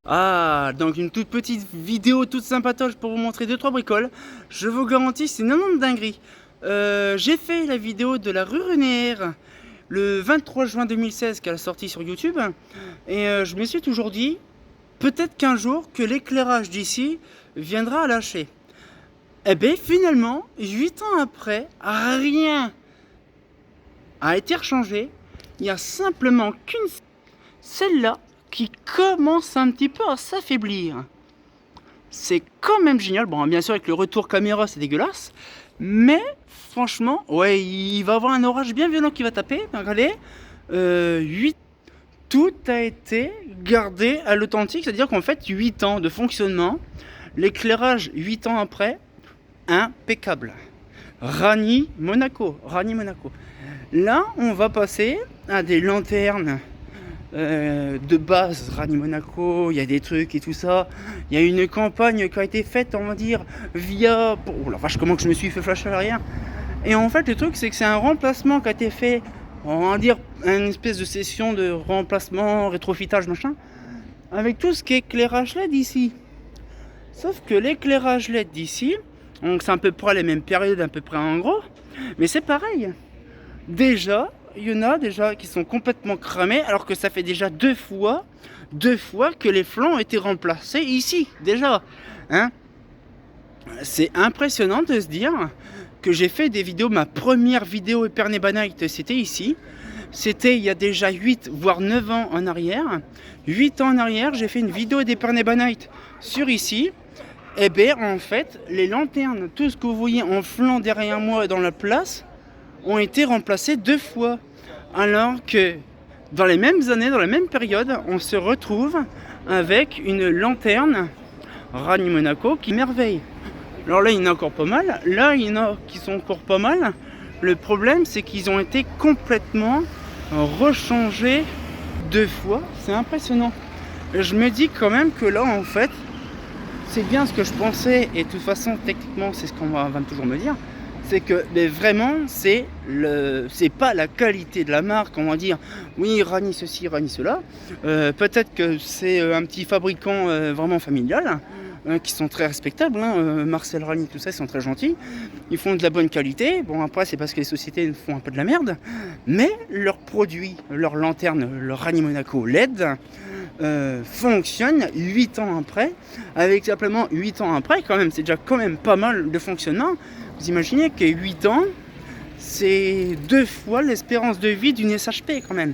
Ah, donc une toute petite vidéo toute sympatoche pour vous montrer 2-3 bricoles. Je vous garantis, c'est une énorme dinguerie. J'ai fait la vidéo de la rue Renéère le 23 juin 2016 qu'elle a sorti sur YouTube. Et je me suis toujours dit, peut-être qu'un jour que l'éclairage d'ici viendra à lâcher. Et bien finalement, 8 ans après, rien a été rechangé. Il n'y a simplement qu'une, celle-là, qui commence un petit peu à s'affaiblir. C'est quand même génial. Bon, bien sûr, avec le retour caméra, c'est dégueulasse. Mais franchement, ouais, il va y avoir un orage bien violent qui va taper. Regardez, 8. Tout a été gardé à l'authentique. C'est-à-dire qu'en fait, 8 ans de fonctionnement. L'éclairage, 8 ans après, impeccable. Rani Monaco. Là, on va passer à des lanternes de base, Rani Monaco, il y a des trucs et tout ça. Il y a une campagne qui a été faite, on va dire, via... Oh la vache, comment que je me suis fait flasher à l'arrière. Et en fait, le truc, c'est que c'est un remplacement qui a été fait, on va dire, une espèce de session de remplacement, rétrofitage, machin, avec tout ce qui est éclairage LED ici. Sauf que l'éclairage LED d'ici, donc c'est à peu près les mêmes périodes, à peu près en gros, mais c'est pareil. Déjà, il y en a déjà qui sont complètement cramés, alors que ça fait déjà deux fois que les flancs ont été remplacés ici, déjà. Hein, c'est impressionnant de se dire que j'ai fait des vidéos, ma première vidéo Epernay-Banight, c'était ici. C'était il y a déjà 8 voire 9 ans en arrière. 8 ans en arrière, j'ai fait une vidéo d'Epernay-Banight sur ici. Et bien en fait, les lanternes, tout ce que vous voyez en flanc derrière moi dans la place, ont été remplacés 2 fois. Alors que dans les mêmes années, dans la même période, on se retrouve avec une lanterne Rani Monaco qui merveille. Alors là, il y en a encore pas mal. Là, il y en a qui sont encore pas mal. Le problème, c'est qu'ils ont été complètement rechangés 2 fois. C'est impressionnant. Je me dis quand même que là, en fait, c'est bien ce que je pensais. Et de toute façon, techniquement, c'est ce qu'on va toujours me dire. C'est que mais vraiment, c'est pas la qualité de la marque, on va dire, oui, Rani ceci, Rani cela. Peut-être que c'est un petit fabricant vraiment familial, qui sont très respectables, hein. Marcel Rani, tout ça, ils sont très gentils. Ils font de la bonne qualité. Bon, après, c'est parce que les sociétés font un peu de la merde. Mais leurs produits, leurs lanternes, leur Rani Monaco LED, fonctionne 8 ans après. Avec simplement 8 ans après, quand même, c'est déjà quand même pas mal de fonctionnement. Vous imaginez que 8 ans, c'est 2 fois l'espérance de vie d'une SHP quand même.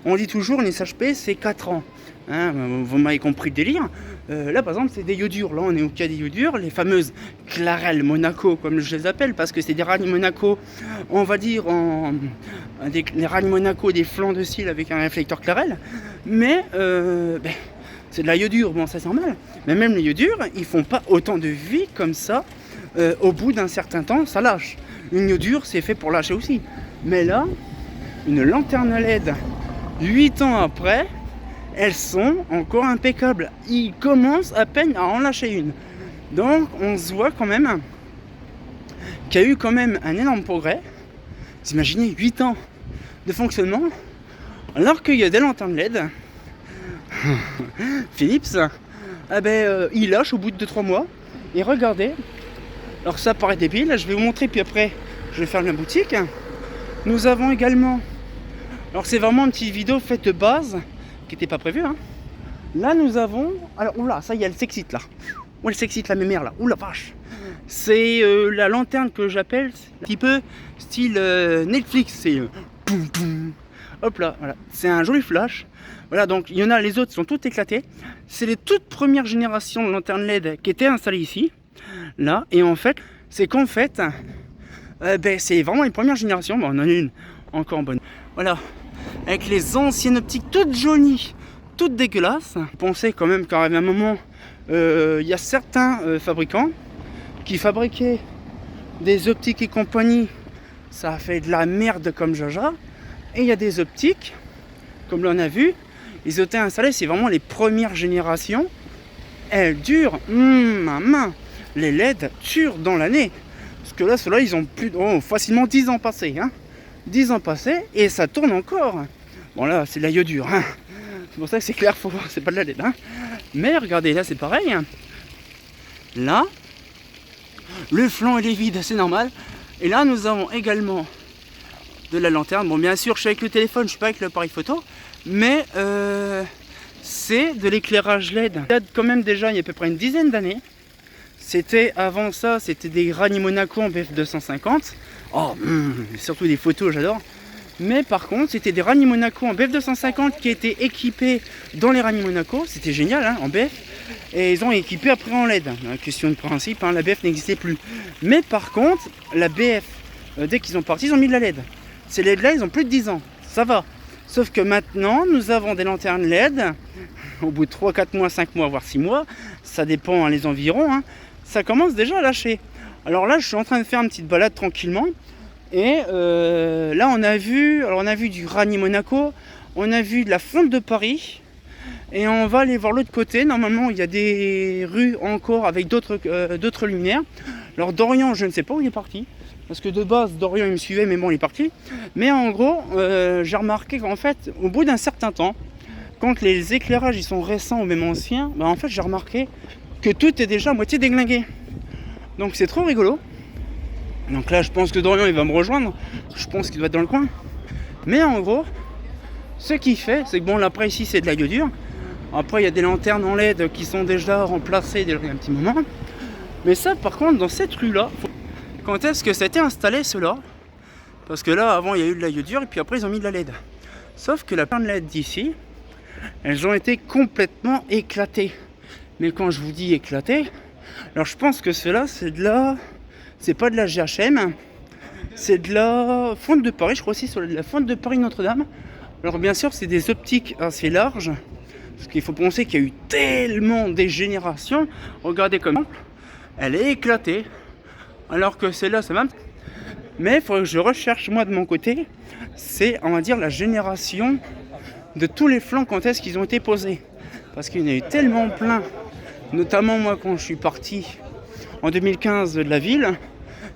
On dit toujours une SHP c'est 4 ans. Hein, vous m'avez compris le délire. Là par exemple c'est des iodures. Là on est au cas des iodures, les fameuses Clarel Monaco comme je les appelle, parce que c'est des Rani Monaco, on va dire les Rani Monaco des flancs de cils avec un réflecteur Clarel. Mais c'est de la iodure, bon ça c'est normal. Mais même les iodures, ils font pas autant de vie comme ça. Au bout d'un certain temps, ça lâche. Une iodure, c'est fait pour lâcher aussi. Mais là, une lanterne LED, 8 ans après, elles sont encore impeccables. Ils commencent à peine à en lâcher une. Donc, on se voit quand même qu'il y a eu quand même un énorme progrès. Vous imaginez 8 ans de fonctionnement, alors qu'il y a des lanternes LED. Philips, il lâche au bout de 2-3 mois. Et regardez, alors ça paraît débile, je vais vous montrer puis après je vais faire la boutique. Nous avons également, alors c'est vraiment une petite vidéo faite de base qui n'était pas prévue. Hein. Là nous avons, alors oula, ça y est, elle s'excite là. Où elle s'excite la mémère là, oula vache. C'est la lanterne que j'appelle un petit peu style Netflix, c'est poum poum. Hop là, voilà, c'est un joli flash. Voilà, donc il y en a, les autres sont toutes éclatées. C'est les toutes premières générations de lanternes LED qui étaient installées ici. Là, et en fait, c'est qu'en fait, c'est vraiment les premières générations. Bon, on en a une encore bonne. Voilà, avec les anciennes optiques toutes jaunies, toutes dégueulasses. Pensez quand même qu'arrive un moment, il y a certains fabricants qui fabriquaient des optiques et compagnie. Ça a fait de la merde comme jaja. Et il y a des optiques, comme là on a vu, ils ont été installés, c'est vraiment les premières générations. Elles durent, ma main. Les LED durent dans l'année. Parce que là, ceux-là, ils ont plus facilement 10 ans passés. Hein. 10 ans passés et ça tourne encore. Bon là, c'est de la iodure. Hein. C'est pour ça que c'est clair, c'est pas de la LED. Hein. Mais regardez, là c'est pareil. Là, le flanc il est vide, c'est normal. Et là nous avons également de la lanterne. Bon, bien sûr je suis avec le téléphone, je suis pas avec l'appareil photo, mais c'est de l'éclairage LED. Il y a quand même déjà il y a à peu près une dizaine d'années. C'était avant ça, c'était des Rani Monaco en BF 250. Oh, surtout des photos, j'adore. Mais par contre, c'était des Rani Monaco en BF 250 qui étaient équipés dans les Rani Monaco. C'était génial, hein, en BF. Et ils ont équipé après en LED. Question de principe, hein, la BF n'existait plus. Mais par contre, la BF, dès qu'ils sont partis, ils ont mis de la LED. Ces LED là, ils ont plus de 10 ans. Ça va. Sauf que maintenant, nous avons des lanternes LED. Au bout de 3, 4 mois, 5 mois, voire 6 mois, ça dépend les environs, hein, ça commence déjà à lâcher. Alors là, je suis en train de faire une petite balade tranquillement. Et là, on a vu du Rani Monaco, on a vu de la Fonte de Paris. Et on va aller voir l'autre côté. Normalement, il y a des rues encore avec d'autres luminaires. Alors Dorian, je ne sais pas où il est parti. Parce que de base, Dorian, il me suivait, mais bon, il est parti. Mais en gros, j'ai remarqué qu'en fait, au bout d'un certain temps, quand les éclairages ils sont récents ou même anciens, bah en fait, j'ai remarqué que tout est déjà à moitié déglingué. Donc c'est trop rigolo. Donc là, je pense que Dorian, il va me rejoindre. Je pense qu'il doit être dans le coin. Mais en gros, ce qu'il fait, c'est que bon, là, après, ici, c'est de la gueule. Après, il y a des lanternes en LED qui sont déjà remplacées depuis un petit moment. Mais ça, par contre, dans cette rue-là, quand est-ce que ça a été installé, cela? Parce que là, avant, il y a eu de la gueule et puis après, ils ont mis de la LED. Sauf que la plein de LED d'ici, elles ont été complètement éclatées. Mais quand je vous dis éclatées, alors je pense que cela, c'est de la... C'est pas de la GHM, c'est de la Fonte de Paris, je crois aussi, sur la Fonte de Paris Notre-Dame. Alors bien sûr, c'est des optiques assez larges, parce qu'il faut penser qu'il y a eu tellement des générations. Regardez comme elle est éclatée, alors que celle-là, c'est même... Mais il faut que je recherche, moi, de mon côté, c'est, on va dire, la génération de tous les flancs, quand est-ce qu'ils ont été posés. Parce qu'il y en a eu tellement plein, notamment moi, quand je suis parti en 2015 de la ville,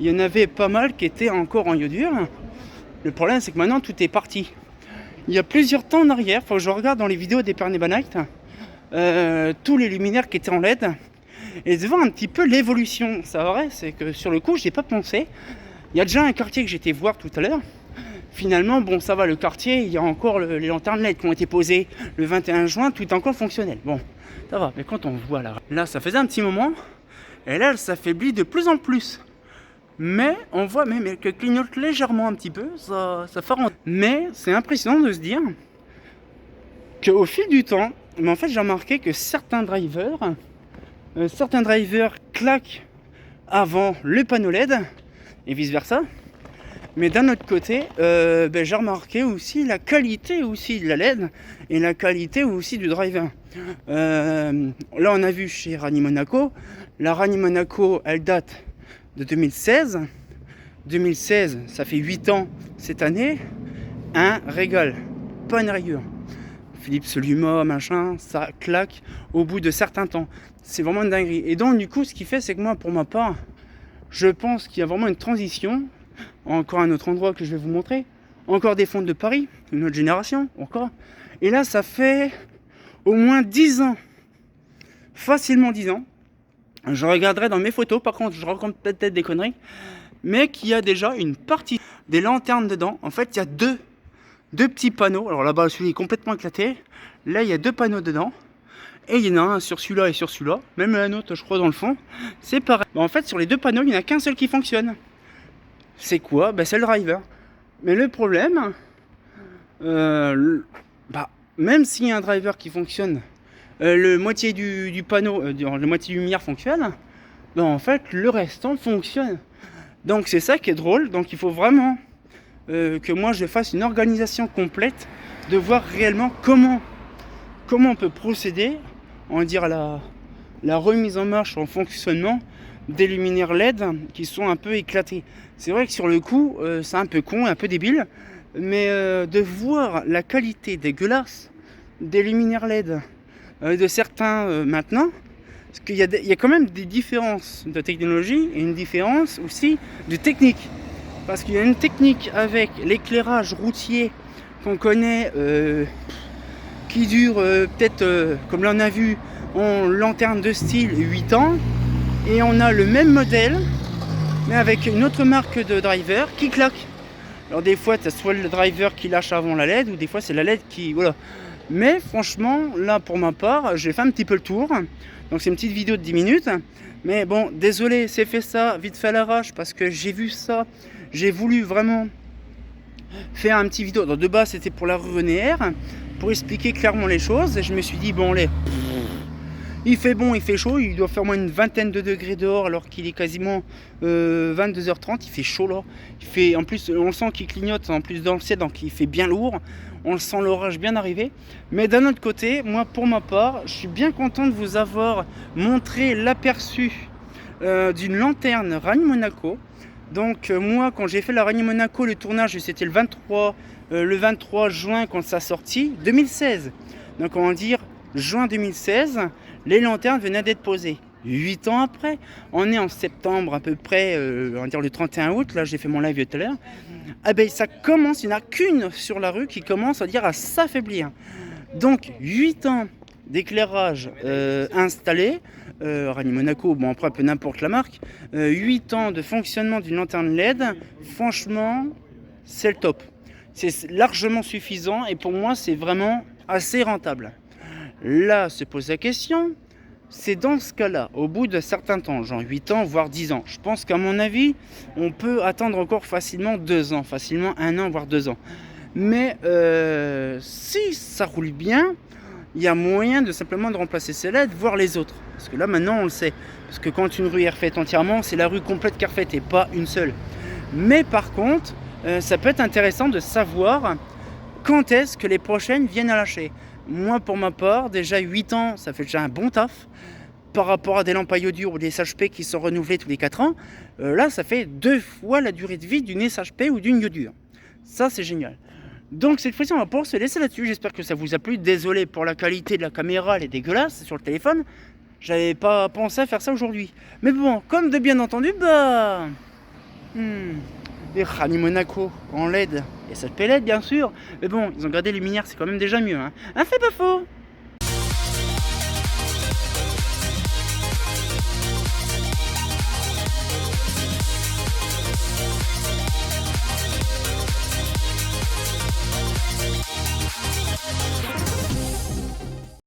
il y en avait pas mal qui étaient encore en iodure. Le problème, c'est que maintenant, tout est parti. Il y a plusieurs temps en arrière, il faut que je regarde dans les vidéos des Pernebanite, tous les luminaires qui étaient en LED, et de voir un petit peu l'évolution. C'est vrai, c'est que sur le coup, je n'y ai pas pensé. Il y a déjà un quartier que j'étais voir tout à l'heure. Finalement, bon, ça va, le quartier, il y a encore les lanternes LED qui ont été posées le 21 juin, tout est encore fonctionnel. Bon, ça va, mais quand on voit là, ça faisait un petit moment, et là, elle s'affaiblit de plus en plus. Mais on voit même qu'elle clignote légèrement un petit peu, ça fait rentrer. Mais c'est impressionnant de se dire qu'au fil du temps, mais en fait, j'ai remarqué que certains drivers claquent avant le panneau LED et vice versa. Mais d'un autre côté, j'ai remarqué aussi la qualité aussi de la LED et la qualité aussi du driver. Là, on a vu chez Rani Monaco. La Rani Monaco, elle date de 2016. 2016, ça fait 8 ans cette année. Un régal, pas une rayure. Philips Luma, machin, ça claque au bout de certains temps. C'est vraiment une dinguerie. Et donc, du coup, ce qui fait, c'est que moi, pour ma part, je pense qu'il y a vraiment une transition. Encore un autre endroit que je vais vous montrer. Encore des Fontes de Paris, une autre génération, encore. Et là, ça fait au moins 10 ans. Facilement 10 ans. Je regarderai dans mes photos, par contre, je raconte peut-être des conneries. Mais qu'il y a déjà une partie des lanternes dedans. En fait, il y a deux petits panneaux. Alors là-bas, celui est complètement éclaté. Là, il y a 2 panneaux dedans. Et il y en a un sur celui-là et sur celui-là. Même la nôtre, je crois, dans le fond. C'est pareil. En fait, sur les 2 panneaux, il n'y en a qu'un seul qui fonctionne. C'est quoi? C'est le driver. Mais le problème, même s'il y a un driver qui fonctionne, le moitié du panneau, la moitié du lumière fonctionne, en fait, le restant fonctionne. Donc c'est ça qui est drôle. Donc il faut vraiment que moi je fasse une organisation complète, de voir réellement comment on peut procéder, on va dire à la remise en marche, en fonctionnement des luminaires LED qui sont un peu éclatés. C'est vrai que sur le coup, c'est un peu con, un peu débile, mais de voir la qualité dégueulasse des luminaires LED de certains maintenant, parce qu'il y a quand même des différences de technologie et une différence aussi de technique. Parce qu'il y a une technique avec l'éclairage routier qu'on connaît, qui dure peut-être, comme là on a vu, en lanterne de style 8 ans. Et on a le même modèle, mais avec une autre marque de driver qui claque. Alors des fois, tu as soit le driver qui lâche avant la LED, ou des fois c'est la LED qui... Voilà. Mais franchement, là pour ma part, j'ai fait un petit peu le tour. Donc c'est une petite vidéo de 10 minutes. Mais bon, désolé, c'est fait ça, vite fait à l'arrache, parce que j'ai vu ça. J'ai voulu vraiment faire un petit vidéo. Donc de base, c'était pour la rue René R, pour expliquer clairement les choses. Et je me suis dit, bon, il fait bon, il fait chaud, il doit faire moins une vingtaine de degrés dehors alors qu'il est quasiment 22h30, il fait chaud là. Il fait, en plus, on le sent qu'il clignote en plus dans le ciel, donc il fait bien lourd. On le sent l'orage bien arrivé. Mais d'un autre côté, moi pour ma part, je suis bien content de vous avoir montré l'aperçu d'une lanterne Ragno Monaco. Donc moi quand j'ai fait la Ragno Monaco, le tournage c'était le 23 juin quand ça sorti, 2016. Donc on va dire juin 2016, les lanternes venaient d'être posées. 8 ans après, on est en septembre à peu près, on va dire le 31 août, là j'ai fait mon live tout à l'heure, ah ben ça commence, il n'y en a qu'une sur la rue qui commence à dire à s'affaiblir. Donc 8 ans d'éclairage installé, Ragno Monaco, bon après peu n'importe la marque, 8 ans de fonctionnement d'une lanterne LED, franchement c'est le top. C'est largement suffisant et pour moi c'est vraiment assez rentable. Là se pose la question, c'est dans ce cas-là, au bout d'un certain temps, genre 8 ans, voire 10 ans. Je pense qu'à mon avis, on peut attendre encore facilement 2 ans, facilement 1 an, voire 2 ans. Mais si ça roule bien, il y a moyen de simplement de remplacer ces LED, voire les autres. Parce que là, maintenant, on le sait. Parce que quand une rue est refaite entièrement, c'est la rue complète qui est refaite et pas une seule. Mais par contre, ça peut être intéressant de savoir quand est-ce que les prochaines viennent à lâcher. Moi, pour ma part, déjà 8 ans, ça fait déjà un bon taf. Par rapport à des lampes à iodure ou des SHP qui sont renouvelées tous les 4 ans, là, ça fait 2 fois la durée de vie d'une SHP ou d'une iodure. Ça, c'est génial. Donc, cette fois-ci, on va pouvoir se laisser là-dessus. J'espère que ça vous a plu. Désolé pour la qualité de la caméra, elle est dégueulasse sur le téléphone. J'avais pas pensé à faire ça aujourd'hui. Mais bon, comme de bien entendu, les Ragno Monaco en LED et SHP LED, bien sûr. Mais bon, ils ont gardé les luminaires, c'est quand même déjà mieux. Hein, fait pas faux.